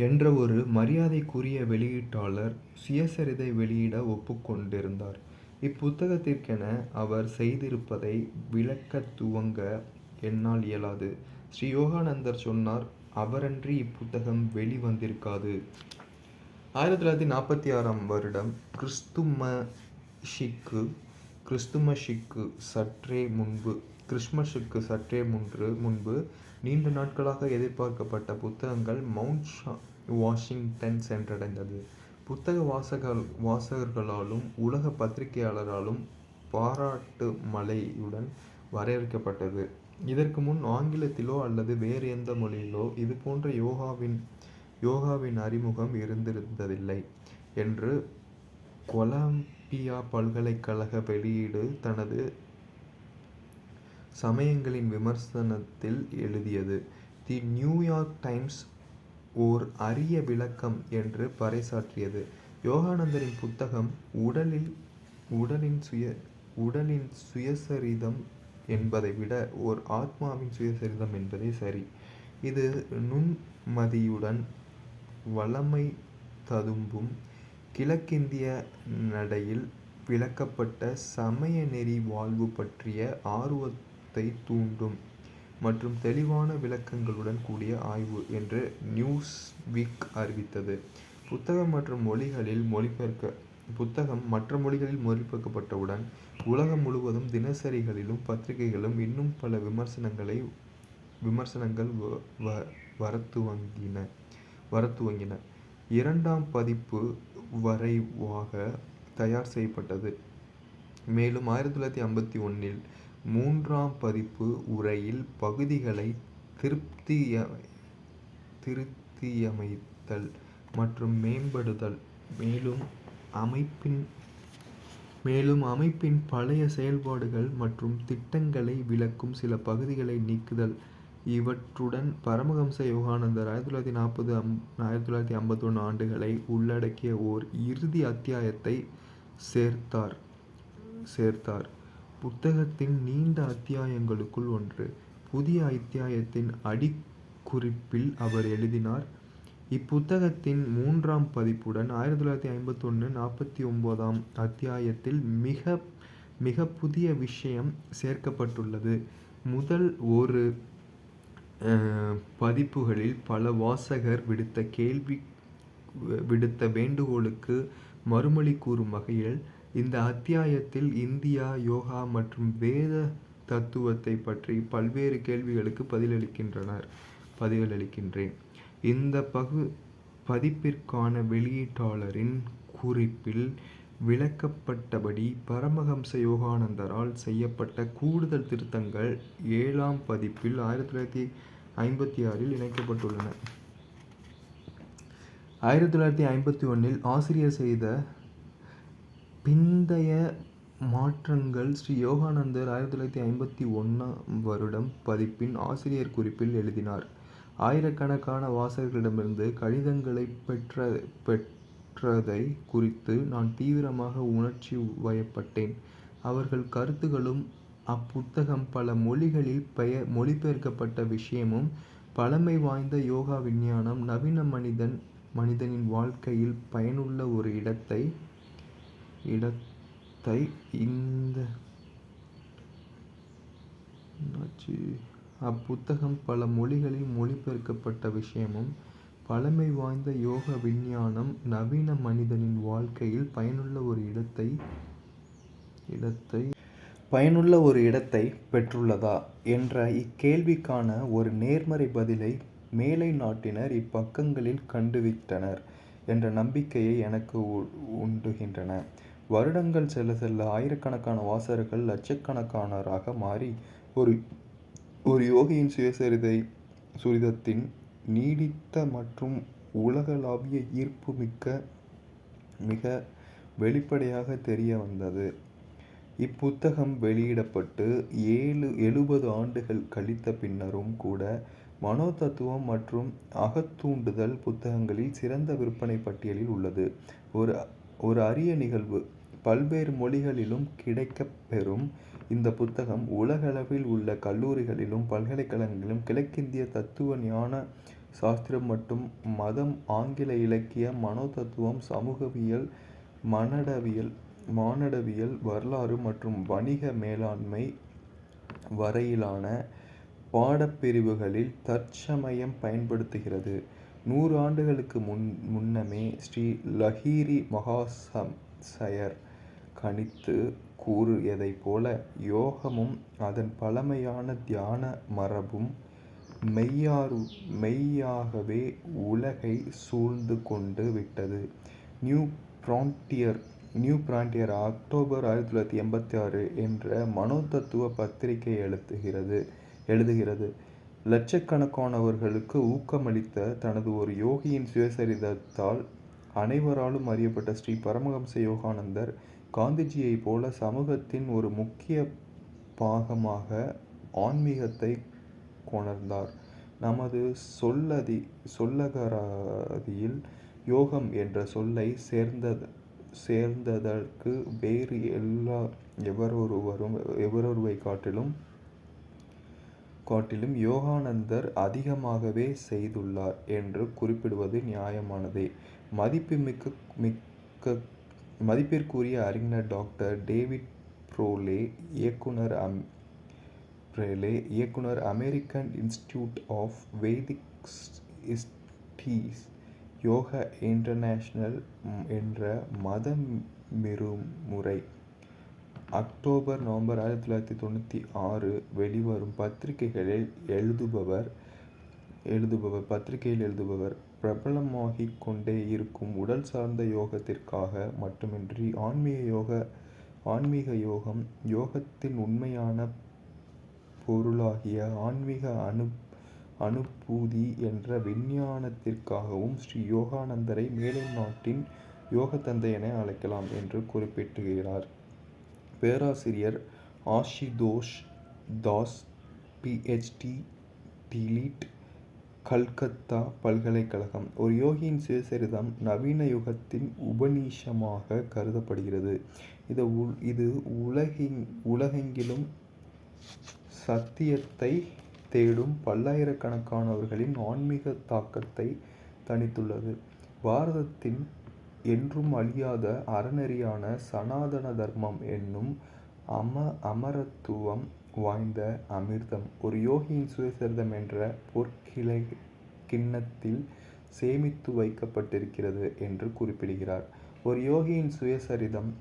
என்ற ஒரு மரியாதைக்குரிய வெளியீட்டாளர் சுயசரிதை வெளியிட ஒப்புக்கொண்டிருந்தார். இப்புத்தகத்திற்கென அவர் செய்திருப்பதை விளக்கத் துவங்க என்னால் இயலாது. ஸ்ரீ யோகானந்தர் சொன்னார், அவரன்றி இப்புத்தகம் வெளிவந்திருக்காது. 1946 வருடம் கிறிஸ்துமஸுக்கு சற்றே முன்பு நீண்ட நாட்களாக எதிர்பார்க்கப்பட்ட புத்தகங்கள் மவுண்ட் வாஷிங்டன் சென்றடைந்தது. புத்தக வாசகர்களாலும் உலக பத்திரிகையாளராலும் பாராட்டு மழையுடன் வரவேற்கப்பட்டது. இதற்கு முன் ஆங்கிலத்திலோ அல்லது வேறு எந்த மொழியிலோ இதுபோன்ற யோகாவின் அறிமுகம் இருந்திருந்ததில்லை என்று கொலம்பியா பல்கலைக்கழக வெளியீடு தனது சமயங்களின் விமர்சனத்தில் எழுதியது. தி நியூயார்க் டைம்ஸ் ஓர் அரிய விளக்கம் என்று பறைசாற்றியது. யோகானந்தரின் புத்தகம் உடலின் சுயசரிதம் என்பதை விட ஓர் ஆத்மாவின் சுயசரிதம் என்பதே சரி. இது நுண்மதியுடன் வளமை ததும்பும் கிழக்கிந்திய நடையில் விளக்கப்பட்ட சமய நெறி வாழ்வு பற்றிய ஆர்வத்தை தூண்டும் மற்றும் தெளிவான விளக்கங்களுடன் கூடிய ஆய்வு என்று நியூஸ்வீக் அறிவித்தது. புத்தகம் மற்ற மொழிகளில் மொழிபெயர்க்கப்பட்டவுடன் உலகம் முழுவதும் தினசரிகளிலும் பத்திரிகைகளிலும் இன்னும் பல விமர்சனங்கள் வரத்துவங்கின. இரண்டாம் பதிப்பு விரைவாக தயார் செய்யப்பட்டது. மேலும் 1951 மூன்றாம் பதிப்பு உரையில் பகுதிகளை திருத்தியமைத்தல் மற்றும் மேம்படுத்தல், மேலும் அமைப்பின் பழைய செயல்பாடுகள் மற்றும் திட்டங்களை விளக்கும் சில பகுதிகளை நீக்குதல் இவற்றுடன் பரமஹம்ச யோகானந்தர் 1940-1951 ஆண்டுகளை உள்ளடக்கிய ஓர் இறுதி அத்தியாயத்தை சேர்த்தார். புத்தகத்தின் நீண்ட அத்தியாயங்களுள் ஒன்று. புதிய அத்தியாயத்தின் அடிக்குறிப்பில் அவர் எழுதினார், இப்புத்தகத்தின் மூன்றாம் பதிப்புடன் 1951 49ஆம் அத்தியாயத்தில் மிக புதிய விஷயம் சேர்க்கப்பட்டுள்ளது. முதல் ஒரு பதிப்புகளில் பல வாசகர் விடுத்த வேண்டுகோளுக்கு மறுமொழி கூறும் வகையில் இந்த அத்தியாயத்தில் இந்தியா, யோகா மற்றும் வேத தத்துவத்தை பற்றி பல்வேறு கேள்விகளுக்கு பதிலளிக்கின்றேன். இந்த பதிப்பிற்கான வெளியீட்டாளரின் குறிப்பில் விளக்கப்பட்டபடி பரமஹம்ச யோகானந்தரால் செய்யப்பட்ட கூடுதல் திருத்தங்கள் 7ஆம் பதிப்பில் 1956 இணைக்கப்பட்டுள்ளன. 1951 ஆசிரியர் செய்த பிந்தைய மாற்றங்கள் ஸ்ரீ யோகானந்தர் 1951 வருடம் பதிப்பின் ஆசிரியர் குறிப்பில் எழுதினார். ஆயிரக்கணக்கான வாசகர்களிடமிருந்து கடிதங்களை பெற்றதை குறித்து நான் தீவிரமாக உணர்ச்சி வயப்பட்டேன். அவர்கள் கருத்துகளும் அப்புத்தகம் பல மொழிகளில் மொழிபெயர்க்கப்பட்ட விஷயமும் பழமை வாய்ந்த யோகா விஞ்ஞானம் நவீன மனிதனின் வாழ்க்கையில் பயனுள்ள ஒரு இடத்தை அப்புத்தகம் பல மொழிகளில் மொழிபெயர்க்கப்பட்ட விஷயமும் பழமை வாய்ந்த யோக விஞ்ஞானம் நவீன மனிதனின் வாழ்க்கையில் பயனுள்ள ஒரு இடத்தை பெற்றுள்ளதா என்ற இக்கேள்விக்கான ஒரு நேர்மறை பதிலை மேலை நாட்டினர் இப்பக்கங்களில் கண்டுவிட்டனர் என்ற நம்பிக்கையை எனக்கு ஊட்டுகின்றன. வருடங்கள் செல்ல செல்ல ஆயிரக்கணக்கான வாசகர்கள் லட்சக்கணக்கானோராக மாறி ஒரு யோகியின் சுயசரிதத்தின் நீடித்த மற்றும் உலகளாவிய ஈர்ப்பு மிக வெளிப்படையாக தெரிய வந்தது. இப்புத்தகம் வெளியிடப்பட்டு 70 ஆண்டுகள் கழித்த பின்னரும் கூட மனோதத்துவம் மற்றும் அகத்தூண்டுதல் புத்தகங்களில் சிறந்த விற்பனை பட்டியலில் உள்ளது. ஒரு அரிய நிகழ்வு. பல்வேறு மொழிகளிலும் கிடைக்கப்பெறும் இந்த புத்தகம் உலகளவில் உள்ள கல்லூரிகளிலும் பல்கலைக்கழகங்களிலும் கிழக்கிந்திய தத்துவ ஞான சாஸ்திரம் மற்றும் மதம், ஆங்கில இலக்கியம், மனோதத்துவம், சமூகவியல், மானடவியல், வரலாறு மற்றும் வணிக மேலாண்மை வரையிலான பாடப்பிரிவுகளில் தற்சமயம் பயன்படுத்துகிறது. 100 ஆண்டுகளுக்கு முன்னமே ஸ்ரீ லஹிரி மகாசயர் கணித்து கூறியதைப் போல யோகமும் அதன் பழமையான தியான மரபும் மெய்யாகவே உலகை சூழ்ந்து கொண்டு விட்டது. நியூ பிராண்டியர் அக்டோபர் 1986 என்ற மனோதத்துவ பத்திரிகை எழுதுகிறது. லட்சக்கணக்கானவர்களுக்கு ஊக்கமளித்த தனது ஒரு யோகியின் சுயசரிதத்தால் அனைவராலும் அறியப்பட்ட ஸ்ரீ பரமஹம்ச யோகானந்தர் காந்திஜியைப் போல சமூகத்தின் ஒரு முக்கிய பாகமாக ஆன்மீகத்தை கொணர்ந்தார். நமது சொல்லகராதியில் யோகம் என்ற சொல்லை சேர்ந்ததற்கு வேறு எவரொருவை காட்டிலும் யோகானந்தர் அதிகமாகவே செய்துள்ளார் என்று குறிப்பிடுவது நியாயமானதே. மதிப்பிற்குரிய அறிஞர் டாக்டர் டேவிட் ப்ரோலே, இயக்குனர், American institute of Vedic studies, yoga international என்ற மதமிருமுறை அக்டோபர், நவம்பர் 1996 வெளிவரும் பத்திரிகைகளில் எழுதுபவர். பிரபலமாகிக் கொண்டே இருக்கும் உடல் சார்ந்த யோகத்திற்காக மட்டுமின்றி ஆன்மீக யோகம், யோகத்தின் உண்மையான பொருளாகிய ஆன்மீக அனுபூதி என்ற விஞ்ஞானத்திற்காகவும் ஸ்ரீ யோகானந்தரை மேலை நாட்டின் யோகத்தந்தை என அழைக்கலாம் என்று குறிப்பிடுகிறார். பேராசிரியர் ஆஷுதோஷ் தாஸ், PhD, டிலீட், கல்கத்தா பல்கலைக்கழகம். ஒரு யோகியின் சுயசரிதம் நவீன யுகத்தின் உபநிஷமாக கருதப்படுகிறது. இது உலகெங்கிலும் சத்தியத்தை தேடும் பல்லாயிரக்கணக்கானவர்களின் ஆன்மீக தாக்கத்தை தணித்துள்ளது. பாரதத்தின் என்றும் அழியாத அறநெறியான சனாதன தர்மம் என்னும் அமரத்துவம் வாய்ந்த அமிர்தம் ஒரு யோகியின் சுயசரிதம் என்ற பொற்கிண்ணத்தில் சேமித்து வைக்கப்பட்டிருக்கிறது என்று குறிப்பிடுகிறார். ஒரு யோகியின் சுயசரிதம்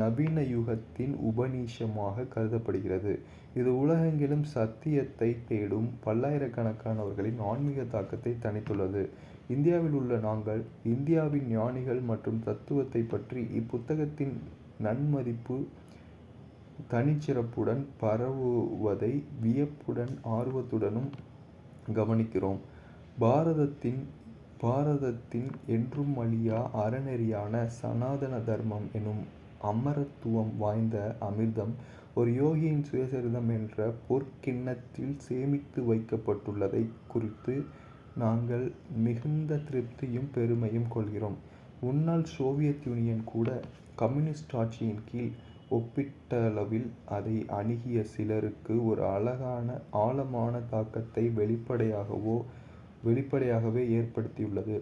நவீன யுகத்தின் உபநிஷமாக கருதப்படுகிறது. இது உலகெங்கிலும் சத்தியத்தை தேடும் பல்லாயிரக்கணக்கானவர்களின் ஆன்மீக தாக்கத்தை தணித்துள்ளது. இந்தியாவில் உள்ள நாங்கள் இந்தியாவின் ஞானிகள் மற்றும் தத்துவத்தை பற்றி இப்புத்தகத்தின் நன்மதிப்பு தனிச்சிறப்புடன் பரவுவதை வியப்புடன் ஆர்வத்துடனும் கவனிக்கிறோம். பாரதத்தின் என்றும் அழியா அறநெறியான சனாதன தர்மம் எனும் அமரத்துவம் வாய்ந்த அமிர்தம் ஒரு யோகியின் சுயசரிதம் என்ற பொற்கிண்ணத்தில் சேமித்து வைக்கப்பட்டுள்ளதை குறித்து நாங்கள் மிகுந்த திருப்தியும் பெருமையும் கொள்கிறோம். முன்னாள் சோவியத் யூனியன் கூட கம்யூனிஸ்ட் ஆட்சியின் கீழ் ஒப்பீட்டளவில் அதை அணுகிய சிலருக்கு ஒரு ஆழமான தாக்கத்தை வெளிப்படையாகவே ஏற்படுத்தியுள்ளது.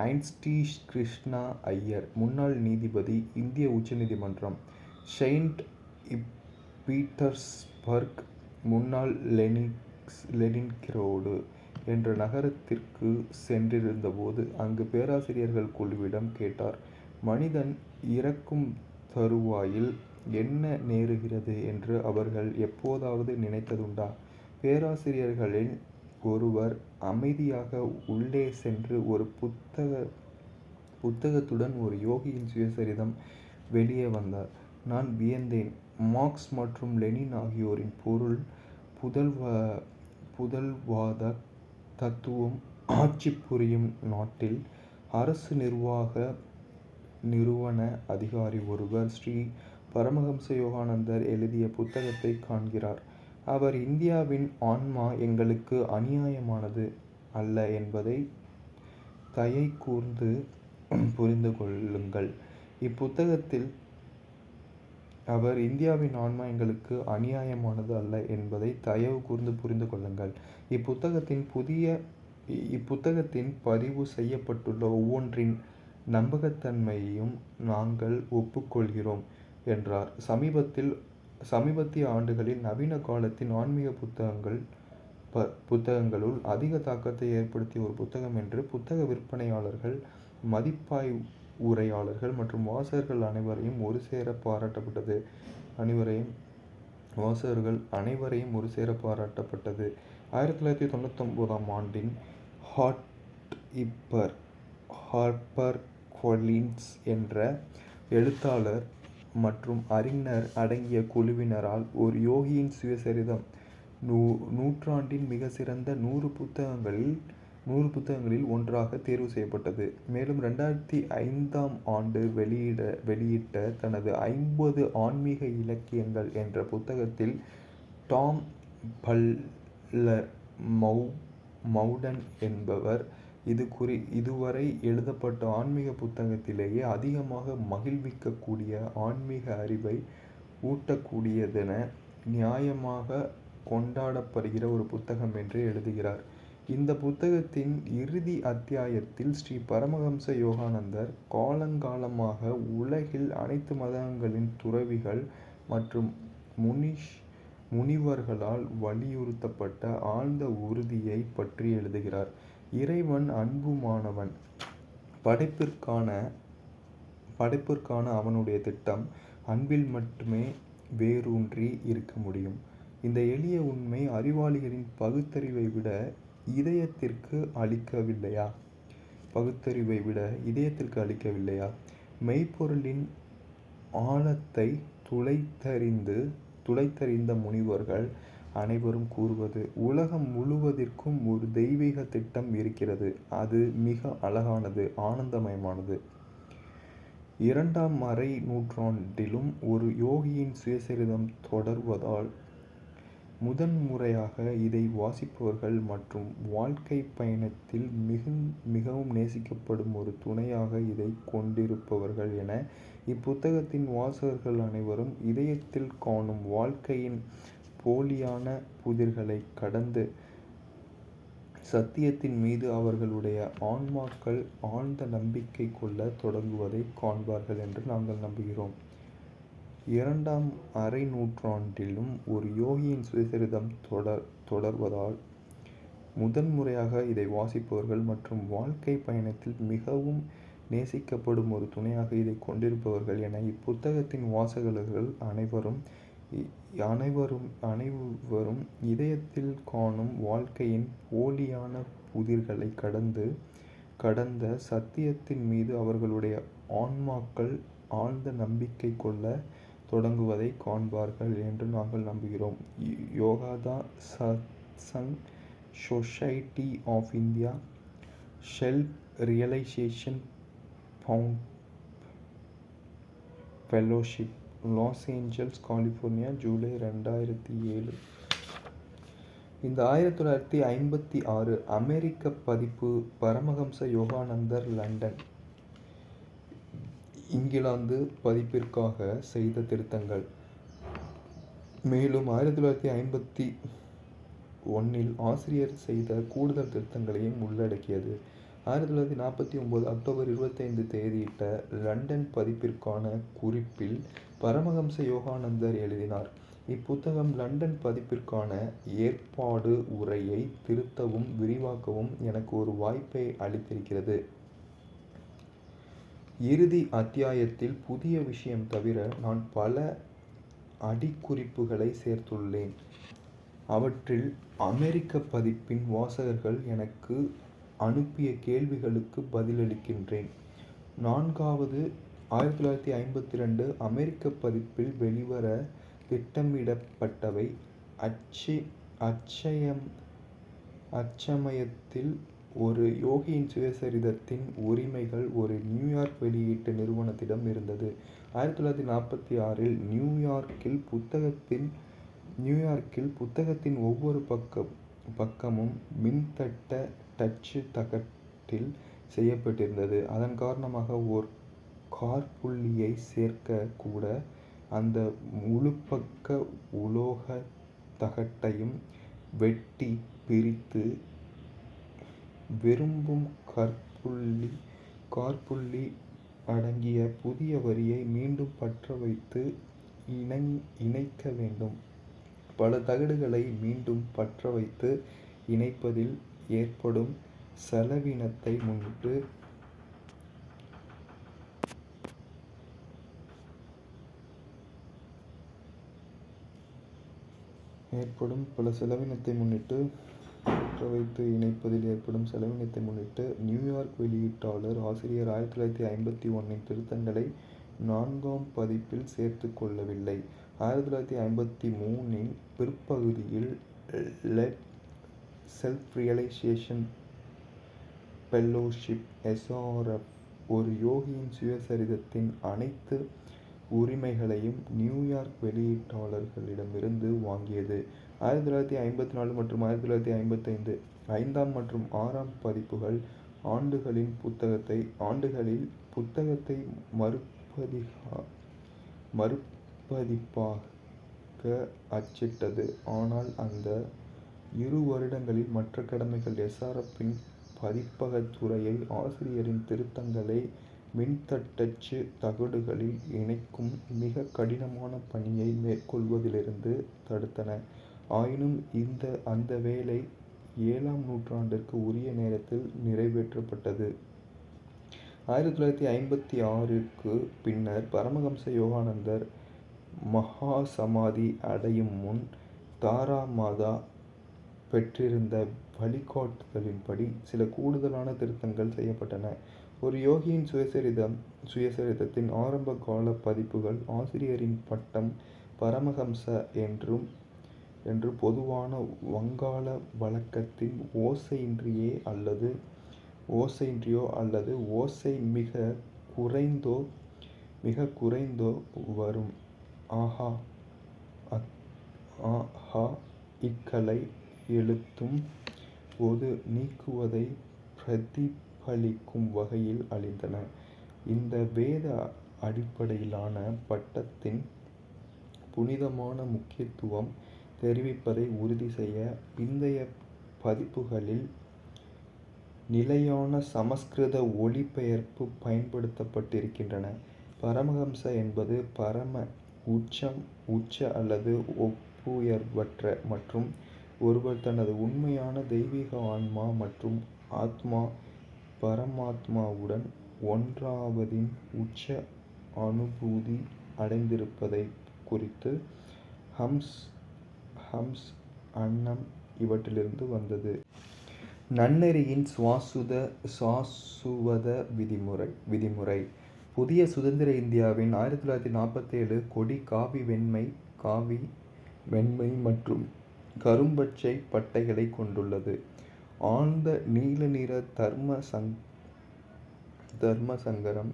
ஐன்ஸ்டீன் கிருஷ்ணா ஐயர், முன்னாள் நீதிபதி, இந்திய உச்சநீதிமன்றம். செயின்ட் பீட்டர்ஸ்பர்க், முன்னாள் லெனின்கிராடு என்ற நகரத்திற்கு சென்றிருந்தபோது அங்கு பேராசிரியர்கள் குழுவிடம் கேட்டார். மனிதன் இறக்கும் தருவாயில் என்ன நேருகிறது என்று அவர்கள் எப்போதாவது நினைத்ததுண்டா? பேராசிரியர்களில் ஒருவர் அமைதியாக உள்ளே சென்று ஒரு புத்தகத்துடன் ஒரு யோகியின் சுயசரிதம் வெளியே வந்தார். நான் வியந்தேன். மார்க்ஸ் மற்றும் லெனின் ஆகியோரின் புதல்வாத தத்துவம் ஆட்சி புரியும் நாட்டில் அரசு நிறுவன அதிகாரி ஒருவர் ஸ்ரீ பரமஹம்ச யோகானந்தர் எழுதிய புத்தகத்தை காண்கிறார். அவர் இந்தியாவின் ஆன்மா எங்களுக்கு அநியாயமானது அல்ல என்பதை தயை கூர்ந்து புரிந்து கொள்ளுங்கள். இப்புத்தகத்தில் அவர் இந்தியாவின் ஆன்மா எங்களுக்கு அநியாயமானது அல்ல என்பதை தயவு கூர்ந்து புரிந்து கொள்ளுங்கள். இப்புத்தகத்தின் புதிய இப்புத்தகத்தின் பதிவு செய்யப்பட்டுள்ள ஒவ்வொன்றின் நம்பகத்தன்மையையும் நாங்கள் ஒப்புக்கொள்கிறோம் என்றார். சமீபத்திய ஆண்டுகளில் நவீன காலத்தின் ஆன்மீக புத்தகங்களுள் அதிக தாக்கத்தை ஏற்படுத்திய ஒரு புத்தகம் என்று புத்தக விற்பனையாளர்கள், மதிப்பாய்வுரையாளர்கள் மற்றும் வாசகர்கள் அனைவரையும் ஒருசேர பாராட்டப்பட்டது. 1999ஆம் ஆண்டில் ஹார்ப்பர் கொலின்ஸ் என்ற எழுத்தாளர் மற்றும் அறிஞர் அடங்கிய குழுவினரால் ஒரு யோகியின் சுயசரிதம் நூற்றாண்டின் மிகச்சிறந்த 100 புத்தகங்களில் ஒன்றாக தேர்வு செய்யப்பட்டது. மேலும் 2005ஆம் ஆண்டு வெளியிட்ட தனது 50 ஆன்மீக இலக்கியங்கள் என்ற புத்தகத்தில் டாம் பல்லர் மௌடன் என்பவர் இதுவரை எழுதப்பட்ட ஆன்மீக புத்தகத்திலேயே அதிகமாக மகிழ்விக்கக்கூடிய, ஆன்மீக அறிவை ஊட்டக்கூடியதென நியாயமாக கொண்டாடப்படுகிற ஒரு புத்தகம் என்று எழுதுகிறார். இந்த புத்தகத்தின் இறுதி அத்தியாயத்தில் ஸ்ரீ பரமஹம்ச யோகானந்தர் காலங்காலமாக உலகில் அனைத்து மதங்களின் துறவிகள் மற்றும் முனிவர்களால் வலியுறுத்தப்பட்ட ஆழ்ந்த உறுதியை பற்றி எழுதுகிறார். இறைவன் அன்புமானவன். படைப்பிற்கான அவனுடைய திட்டம் அன்பில் மட்டுமே வேரூன்றி இருக்க முடியும். இந்த எளிய உண்மை அறிவாளிகளின் பகுத்தறிவை விட இதயத்திற்கு அளிக்கவில்லையா? மெய்ப்பொருளின் ஆழத்தை துளைத்தறிந்த முனிவர்கள் அனைவரும் கூறுவது, உலகம் முழுவதற்கும் ஒரு தெய்வீக திட்டம் இருக்கிறது. அது மிக அழகானது, ஆனந்தமயமானது. 2ஆம் அரை நூற்றாண்டிலும் ஒரு யோகியின் சுயசரிதம் தொடர்வதால் முதன்முறையாக இதை வாசிப்பவர்கள் மற்றும் வாழ்க்கை பயணத்தில் மிகவும் நேசிக்கப்படும் ஒரு துணையாக இதை கொண்டிருப்பவர்கள் என இப்புத்தகத்தின் வாசகர்கள் அனைவரும் இதயத்தில் காணும் வாழ்க்கையின் போலியான புதிர்களை கடந்து சத்தியத்தின் மீது அவர்களுடைய ஆன்மாக்கள் ஆழ்ந்த நம்பிக்கை கொள்ள தொடங்குவதை காண்பார்கள் என்று நாங்கள் நம்புகிறோம். 2ஆம் அரை நூற்றாண்டிலும் ஒரு யோகியின் சுயசரிதம் தொடர்வதால் முதன்முறையாக இதை வாசிப்பவர்கள் மற்றும் வாழ்க்கை பயணத்தில் மிகவும் நேசிக்கப்படும் ஒரு துணையாக இதை கொண்டிருப்பவர்கள் என இப்புத்தகத்தின் வாசகர்கள் அனைவரும் இதயத்தில் காணும் வாழ்க்கையின் போலியான புதிர்களை கடந்த சத்தியத்தின் மீது அவர்களுடைய ஆன்மாக்கள் ஆழ்ந்த நம்பிக்கை கொள்ள தொடங்குவதை காண்பார்கள் என்று நாங்கள் நம்புகிறோம். Yogoda Satsanga society of India, self realisation fellowship, Los Angeles, California, July 2007. இந்த 1956 அமெரிக்க பதிப்பு பரமஹம்ச யோகானந்தர் லண்டன், இங்கிலாந்து பதிப்பிற்காக செய்த திருத்தங்கள். மேலும் 1951இல் ஆசிரியர் செய்த கூடுதல் திருத்தங்களையும் உள்ளடக்கியது. 1949 அக்டோபர் 25 தேதியிட்ட லண்டன் பதிப்பிற்கான குறிப்பில் பரமஹம்ச யோகானந்தர் எழுதினார்: இப்புத்தகம் லண்டன் பதிப்பிற்கான ஏற்பாடு உரையை திருத்தவும் விரிவாக்கவும் எனக்கு ஒரு வாய்ப்பை அளித்திருக்கிறது. இறுதி அத்தியாயத்தில் புதிய விஷயம் தவிர நான் பல அடிக்குறிப்புகளை சேர்த்துள்ளேன். அவற்றில் அமெரிக்க பதிப்பின் வாசகர்கள் எனக்கு அனுப்பிய கேள்விகளுக்கு பதிலளிக்கின்றேன். 4வது 1952 அமெரிக்க பதிப்பில் வெளிவர திட்டமிடப்பட்டவை அச்சமயத்தில் ஒரு யோகியின் சுயசரிதத்தின் உரிமைகள் ஒரு நியூயார்க் வெளியீட்டு நிறுவனத்திடம் இருந்தது. 1946இல் நியூயார்க்கில் புத்தகத்தின் ஒவ்வொரு பக்கமும் மின்தட்ட டச்சு தகட்டில் செய்யப்பட்டிருந்தது. அதன் காரணமாக ஓர் காற்புள்ளியை சேர்க்க கூட அந்த முழுப்பக்க உலோக தகட்டையும் வெட்டி பிரித்து விரும்பும் காற்புள்ளி அடங்கிய புதிய வரியை மீண்டும் பற்ற வைத்து இணைக்க வேண்டும். பல தகடுகளை மீண்டும் பற்ற வைத்து இணைப்பதில் ஏற்படும் செலவினத்தை முன்னிட்டு நியூயார்க் வெளியீட்டாளர் ஆசிரியர் 1951 திருத்தங்களை 4ஆம் பதிப்பில் சேர்த்துக் கொள்ளவில்லை. 1953 பிற்பகுதியில் செல்ஃப்-ரியலைசேஷன் ஃபெல்லோஷிப் (SRF) ஒரு யோகியின் சுயசரிதத்தின் அனைத்து உரிமைகளையும் நியூயார்க் வெளியீட்டாளர்களிடமிருந்து வாங்கியது. 1954 மற்றும் 1955 5ஆம் மற்றும் 6ஆம் பதிப்புகள் ஆண்டுகளில் புத்தகத்தை மறுபதிப்பாக அச்சிட்டது. ஆனால் அந்த 2 வருடங்களில் மற்ற கடமைகள் SRF-இன் பதிப்பகத் துறையை ஆசிரியரின் திருத்தங்களை மின்தட்டச்சு தகடுகளில் இணைக்கும் மிகக் கடினமான பணியை மேற்கொள்வதிலிருந்து தடுத்தன. ஆயினும் அந்த வேலை 7ஆம் நூற்றாண்டிற்கு உரிய நேரத்தில் நிறைவேற்றப்பட்டது. 1956க்கு பின்னர் பரமஹம்ச யோகானந்தர் மகாசமாதி அடையும் முன் தாராமாதா பெற்றிருந்த வழிகாட்டுதலின்படி சில கூடுதலான திருத்தங்கள் செய்யப்பட்டன. ஒரு யோகியின் சுயசரிதத்தின் ஆரம்ப கால பதிப்புகள் ஆசிரியரின் பட்டம் பரமஹம்ச என்று பொதுவான வங்காள வழக்கத்தில் ஓசையின்றியோ அல்லது ஓசை மிகக் குறைந்தோ வரும் இக்களை எழுத்தும் போது நீக்குவதை பிரதிபலிக்கும் வகையில் அழிந்தன. இந்த வேத அடிப்படையிலான பட்டத்தின் புனிதமான முக்கியத்துவம் தெரிவிப்பதை உறுதி செய்ய பிந்தைய பதிப்புகளில் நிலையான சமஸ்கிருத ஒலிபெயர்ப்பு பயன்படுத்தப்பட்டிருக்கின்றன. பரமஹம்ச என்பது பரம, உச்ச அல்லது ஒப்புயர்வற்ற மற்றும் ஒருவர் தனது உண்மையான தெய்வீக ஆன்மா மற்றும் ஆத்மா பரமாத்மாவுடன் ஒன்றாவதின் உச்ச அனுபூதி அடைந்திருப்பதை குறித்து. ஹம்ஸ் அன்னம் இவற்றிலிருந்து வந்தது. நன்னெறியின் சாசுவத விதிமுறை புதிய சுதந்திர இந்தியாவின் 1947 கொடி காவி வெண்மை மற்றும் கரும்பச்சை பட்டைகளை கொண்டுள்ளது. ஆழ்ந்த நீல நிற தர்ம சங்கரம்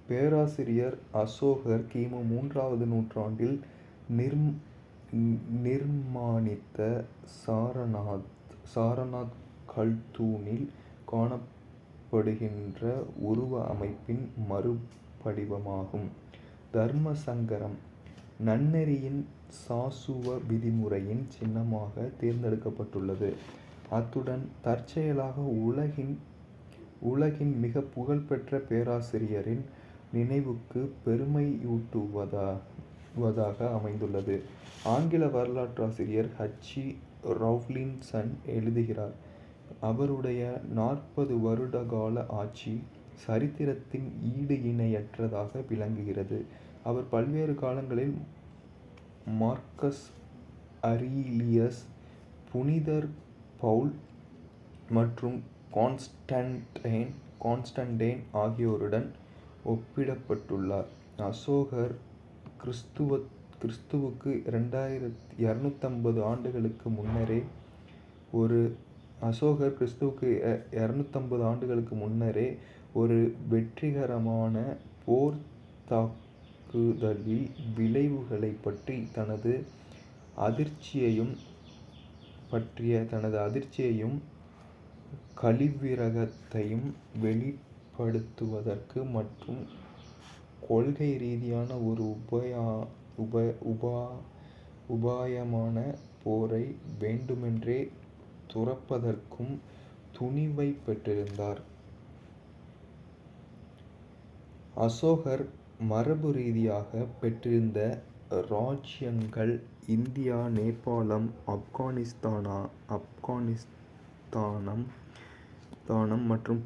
பேராசிரியர் அசோகர் கிமு 3ஆவது நூற்றாண்டில் நிர்மாணித்த சாரநாத் கல்தூணில் காணப்படுகின்ற உருவ அமைப்பின் மறுபடிவமாகும். தர்ம சங்கரம் நன்னெறியின் சாசுவ விதிமுறையின் சின்னமாக தேர்ந்தெடுக்கப்பட்டுள்ளது. அத்துடன் தற்செயலாக உலகின் மிக புகழ்பெற்ற பேராசிரியரின் நினைவுக்கு பெருமையூட்டுவதாக அமைந்துள்ளது. ஆங்கில வரலாற்றாசிரியர் H. ரவுலின்சன் எழுதுகிறார்: அவருடைய 40 வருடகால ஆட்சி சரித்திரத்தில் ஈடு இணையற்றதாக விளங்குகிறது. அவர் பல்வேறு காலங்களில் மார்க்கஸ் அரீலியஸ், புனிதர் பவுல் மற்றும் கான்ஸ்டன்டைன் ஆகியோருடன் ஒப்பிடப்பட்டுள்ளார். அசோகர் கிறிஸ்துவுக்கு 250 ஆண்டுகளுக்கு முன்னரே ஒரு வெற்றிகரமான போர்த்தாக்குதலின் விளைவுகளைப் பற்றிய தனது அதிர்ச்சியையும் கழிவிரக்கத்தையும் வெளிப்படுத்துவதற்கு மற்றும் கொள்கை ரீதியான ஒரு உபாயமான போரை வேண்டுமென்றே துறப்பதற்கும் துணிவை பெற்றிருந்தார். அசோகர் மரபு ரீதியாக பெற்றிருந்த இராச்சியங்கள் இந்தியா, நேபாளம், ஆப்கானிஸ்தானம் மற்றும்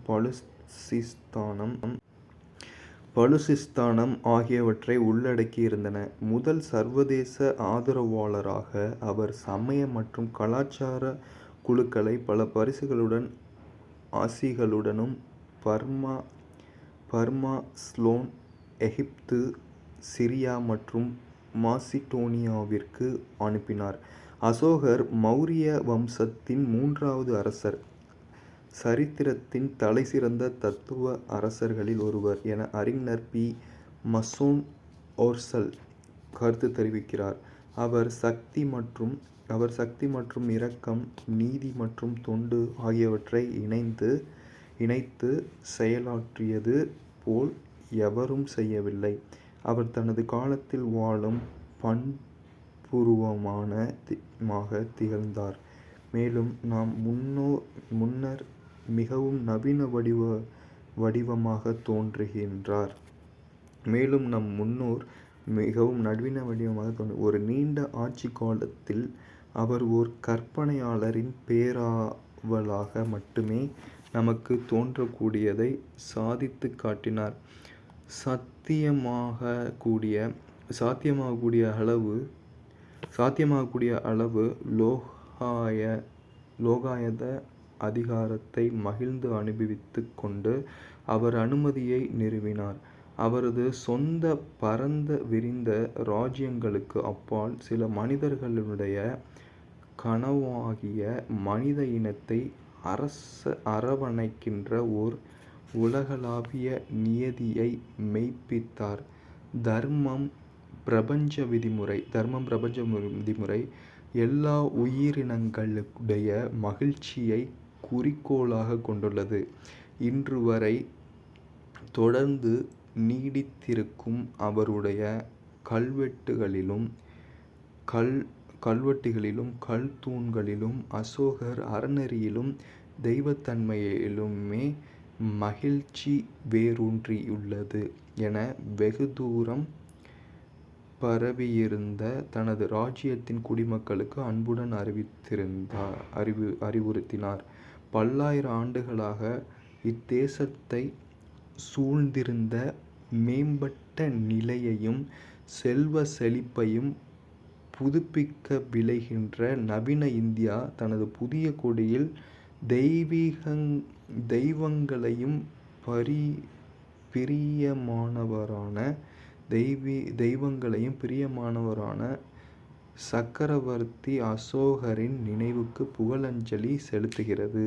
பலுசிஸ்தானம் ஆகியவற்றை உள்ளடக்கியிருந்தன. முதல் சர்வதேச ஆதரவாளராக அவர் சமய மற்றும் கலாச்சார குழுக்களை பல பரிசுகளுடன் ஆசிகளுடனும் பர்மா, ஸ்லோன், எகிப்து, சிரியா மற்றும் மாசிடோனியாவிற்கு அனுப்பினார். அசோகர் மௌரிய வம்சத்தின் 3வது அரசர், சரித்திரத்தின் தலைசிறந்த தத்துவ அரசர்களில் ஒருவர் என அறிஞர் பி. மசோன் ஓர்சல் கருத்து தெரிவிக்கிறார். அவர் சக்தி மற்றும் இரக்கம், நீதி மற்றும் தொண்டு ஆகியவற்றை இணைத்து செயலாற்றியது போல் எவரும் செய்யவில்லை. அவர் தனது காலத்தில் வாழும் பண்புருவமாக திகழ்ந்தார். மேலும் நம் முன்னர் மிகவும் நவீன வடிவமாக தோன்றுகின்றார். ஒரு நீண்ட ஆட்சி காலத்தில் அவர் ஓர் கற்பனையாளரின் பேராவலாக மட்டுமே நமக்கு தோன்றக்கூடியதை சாதித்துக் காட்டினார். சாத்தியமாகக்கூடிய அளவு லோகாயத அதிகாரத்தை மகிழ்ந்து அனுபவித்துக் கொண்டு அவர் அனுமதியை நிறுவினார். அவரது சொந்த பரந்த விரிந்த இராச்சியங்களுக்கு அப்பால் சில மனிதர்களுடைய கனவாகிய மனித இனத்தை அரவணைக்கின்ற ஓர் உலகளாவிய நியதியை மெய்ப்பித்தார். தர்மம் பிரபஞ்ச விதிமுறை எல்லா உயிரினங்களுடைய மகிழ்ச்சியை குறிக்கோளாக கொண்டுள்ளது. இன்று வரை தொடர்ந்து நீடித்திருக்கும் அவருடைய கல்வெட்டுகளிலும் கல் தூண்களிலும் அசோகர் அறநெறியிலும் தெய்வத்தன்மையிலுமே மகிழ்ச்சி வேரூன்றியுள்ளது என வெகு தூரம் பரவியிருந்த தனது இராச்சியத்தின் குடிமக்களுக்கு அன்புடன் அறிவுறுத்தினார். பல்லாயிர ஆண்டுகளாக இத்தேசத்தை சூழ்ந்திருந்த மேம்பட்ட நிலையையும் செல்வ செழிப்பையும் புதுப்பிக்க விழைகின்ற நவீன இந்தியா தனது புதிய கொடியில் தெய்வங்களையும் பிரியமானவரான சக்கரவர்த்தி அசோகரின் நினைவுக்கு புகழஞ்சலி செலுத்துகிறது.